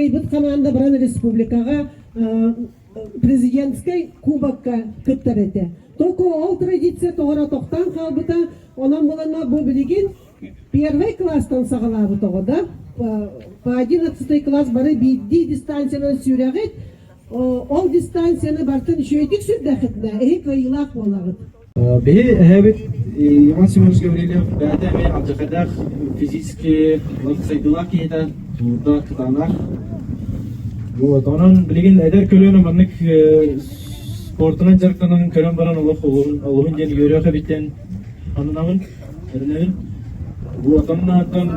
кайбыт команда баран республикага президентский кубокка кыттырыты. Только ол традиция тоғыра тоқтан қалбыта, онан болана бұл білеген первый класстан сағалабы тоғы да. По 11 класс бары бидді дистанцияны сүйрәғыт, ол дистанцияны бартын шөйтік сүрдәқітті, әйік ойылақ болағыт. Бе әбет Иван Семенович Гаврилев бәді мен Абдықадақ физически лақсайдылақ кейді тұрда қытанақ. Onun bilgin eder kölönü manlık sportunun jarktanın kölön baran Allah'ın jeni yörüyor bitten anınağın erinevin. Bu atanlardan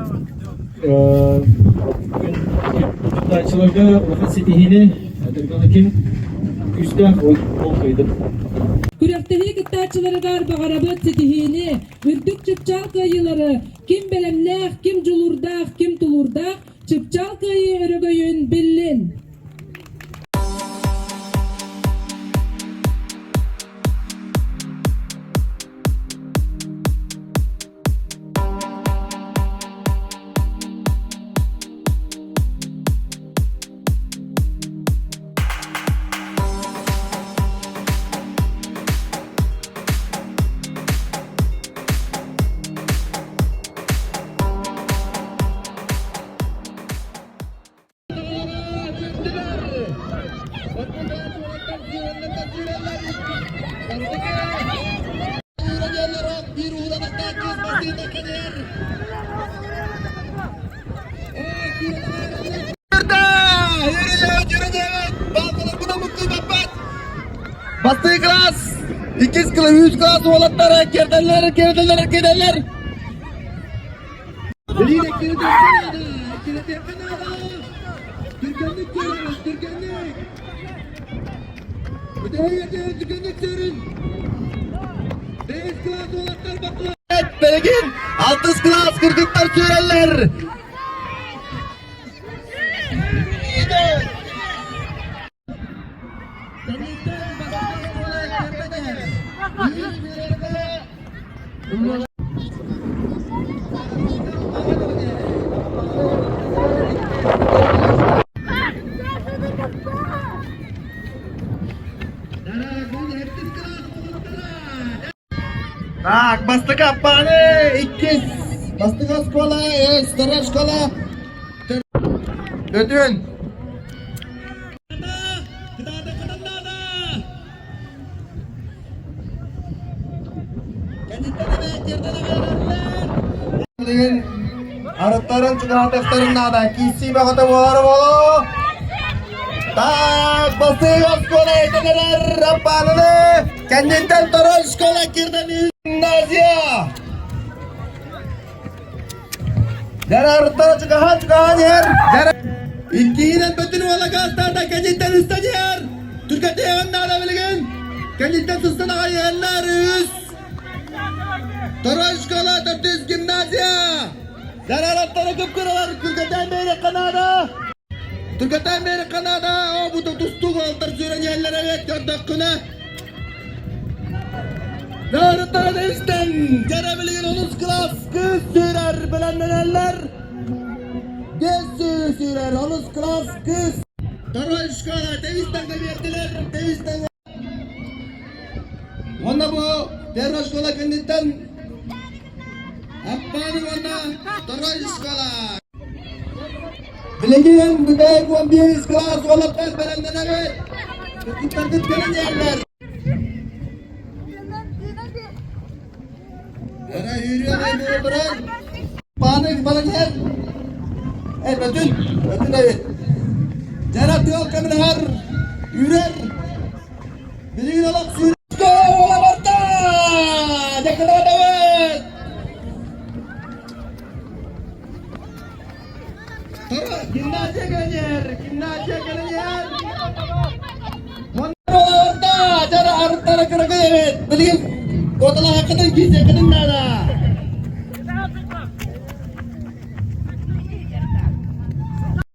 açılarga vakit setihini ederken kim küstah ol kaydı. Kürektehi gıttaçılarıgar bağarabıt setihini, ürdük çıpçal kayıları, kim belemlek, kim julurdak, kim tulurdak, çıpçal kayı örgöyün billin. Bastığı klas, 2 klas, 3 klas oğlatlara kerdeler. Biriyle kirete yakınada. Türkenlik görürüz, Türkenlik. Müdahiyete Türkenlik görün. 5 klas oğlatlar baklar. Evet, Belgin, 6 klas, 40'lar süreller. Так, bastık apane, 2. Bastık skola, stara skola. Ödün. Dengan arataran juga daftarin nada, kisi bakata war bolo. Tak, bastık skola edeler apane. Kendinden tara skola kirden Nazia. Jara artara juga yer. Jara İkinden bütün ola gastarda kendinden üstajer. Türkiye'de yanlarda bilgin. Kendinden sustan yerler üst. Tara skola 400 gimnazya. Jara artara kupkuralar Türkiye'den beri Kanada. Türkiye'den beri Kanada. O bu da tustuk altar süren yerler evet gördük kına. Yarıtlara değişten Cerebiliğin 10 klas kız sürer bilenmeyenler Gez sürer 10 klas kız Tara işgala değişten de verdiler Değişten Vanda bu Terra işgala kenditten Appani vanda Tara işgala Bileğin büdek 11 klas Olatlar bilenmeyenler Kıtlar gelen yerler Era yürüyor ne bırak. Panik yer. Betul evet. Jarak diyor kamera yürür. Bilgin olak sürüyor. Ola barta. Yakında davet. Tara gimnasya gelen yer. Ola barta. Jara artara kırıkı evet. Bilgin. Kotala hakikaten gizli kadın nada.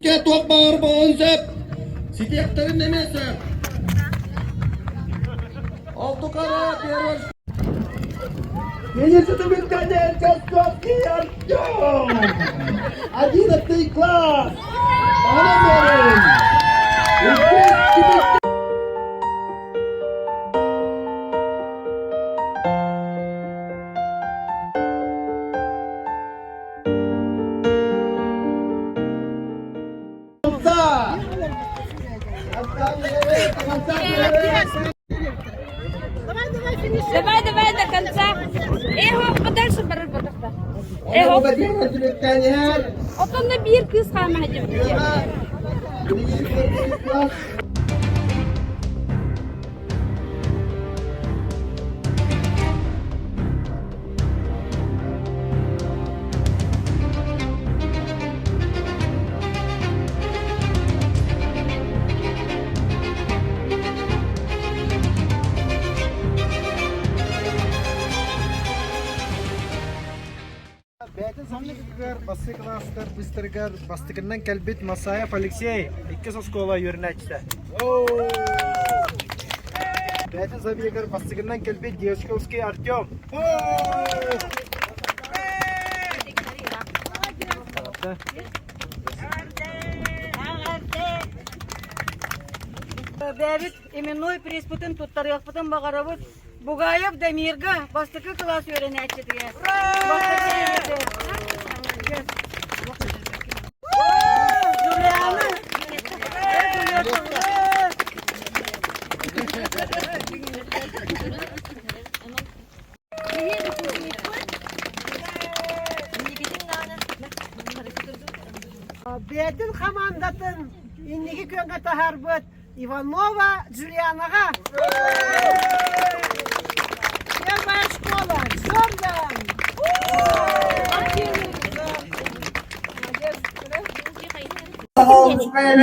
Ke top bağır bağınsep. Siti aktarın demesi. Altı kara diyoruz. Yeni sütü bir tane çok ki yardım. Acil ettiği klas. Bana verin. Давай до конца. Его подальше барır batakta. Его. Вот он на bir kız kalma hadi. Бәйтін самлығығар, басы кластар, быстырғар, бастықынан кәлбет Масаев Алексей, 2 соскола юрнәчті. Бәйтін самлығығар, бастықынан кәлбет Девшковский Артем. Бәбит именной приз бүтін тұттарық бүтін бағарабыт Бугаев Дамирга бастықы класс үйренәтчетіге. Бәйтін командатын иннеги көнгө тахарбыт Иванова Джулианаға. Первая школа. Jordan.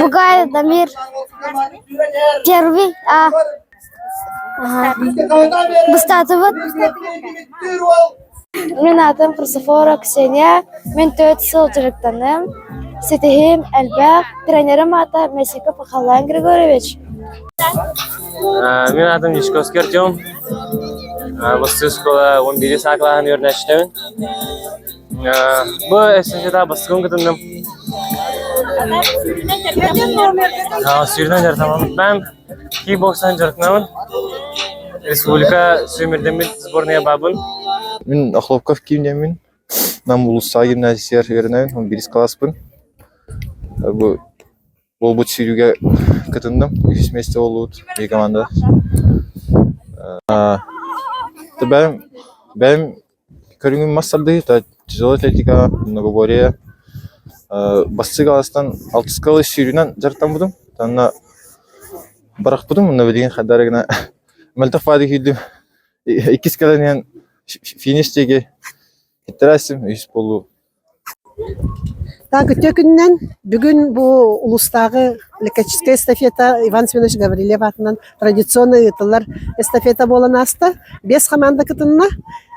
Бугаев Дамир. Первый. Быстатовод. Мен атым Прософора Ксения. Мен 4 жыл жүріктаным. Сетихим Әлбәк. Тренерім аты Месиков Ахалан Григорьевич. Мен атым Нишковский Артем. Бастық школа 11 сақлағын өрнәштемін. Бұл эстафета бастығын күтіндім. Сүйірден жартамын. Мен кикбокстан жартынамын. Республика сүймірдемін сборная бабын. Мен Ахловков киімдемін. Мен ұлыстағы гимназияр өрнәуін, 11 класспын. Бұл бұт сүйрюге күтіндім. 3 месте олуд, бір команда. Бәлім көріңім массарды, тяжелая атлетика, многоборье. Бастық аластан 6 скалы сүйрюнен жартам бұдым. Танна барақ бұдым, мұнда білген қадарығына мәлтіқ бады күйдім. 2 скаланен фиништеге кеттірәсім, үйіс болу. Так, күннен бүгін бұл ұлыстағы лекаческая эстафета Иван Семенович Гаврилев атынан традиционный ытылар эстафета болан асты. 5 команда кытынна.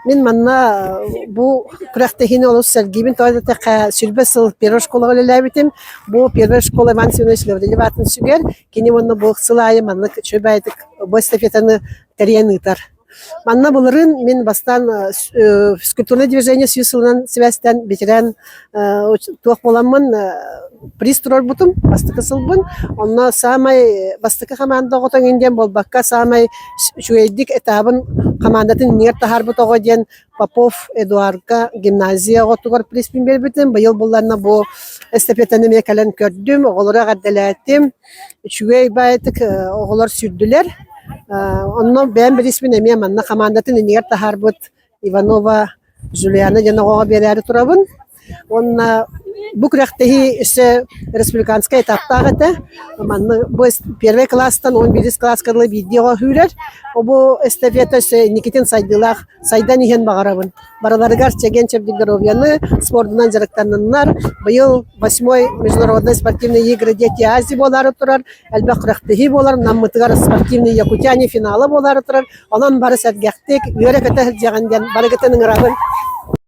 Мен манна бұл күрәқтехіне олыс сәргейбін тойда тәқа сүрбе сыл первая школа өлеләбітім. Бұл первая школа Иван Семенович Гаврилев атын сүгер. Кені онны бұл сылайы манна чөбәйтік бұл эстафетаны тәриян ытар. Манна булырын мен бастан скульптурное движение сүйсілінен связьтен ветеран туақ боламын приз тұрар бұтым, бастықы сылбын. Онна самай бастықы команда ғотан енден болбаққа самай шуэйдік этабын командатын нер тахар бұтығы ден Попов Эдуардға гимназия ғотығыр приз пен бербітім. Бұйыл бұларына бұл эстафетаны мекален көрдім, оғылыра ғаддаләттім. Шуэй байтық оғылар сүрділер. Онно бән бір исмін әме манна командатын инегер тахарбыт Иванова Жулиана жанағыға берәрі тұрабын. Онна бұл күрәқтегі үсі республиканская этаптағыты. Бұл первый класстан 11 класс кырлы видеоға хүрер. Бұл эстафета үсі Никитин Сайдылақ сайдан еген бағарабын. Бараларығар чеген Чебдигоровьяны спортынан жарықтанынлар. Бұйыл 8-й международный спортивный игры Дети Азии болары тұрар. Әлбәқ күрәқтегі болар. Наммытығар спортивный Якутяне финалы болары тұрар. Онан бары сәдгәқтік, үйері көті жағанден бары көтінің ұрабын.